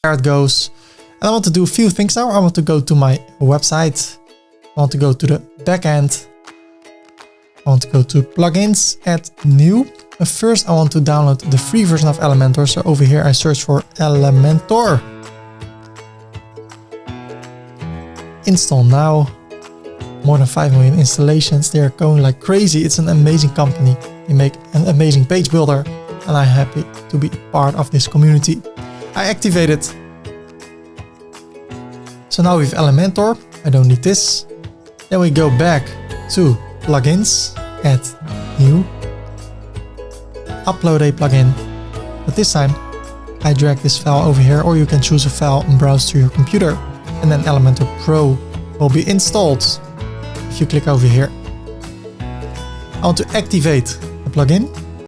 there it goes. And I want to do a few things now. I want to go to my website. I want to go to the backend. I want to go to plugins, add new. But first I want to download the free version of Elementor. So over here I search for Elementor. Install now. More than 5 million installations. They are going like crazy. It's an amazing company. They make an amazing page builder. And I'm happy to be part of this community. I activate it. So now we have Elementor. I don't need this. Then we go back to plugins, add new, upload a plugin. But this time I drag this file over here, or you can choose a file and browse to your computer. And then Elementor Pro will be installed. If you click over here, I want to activate the plugin.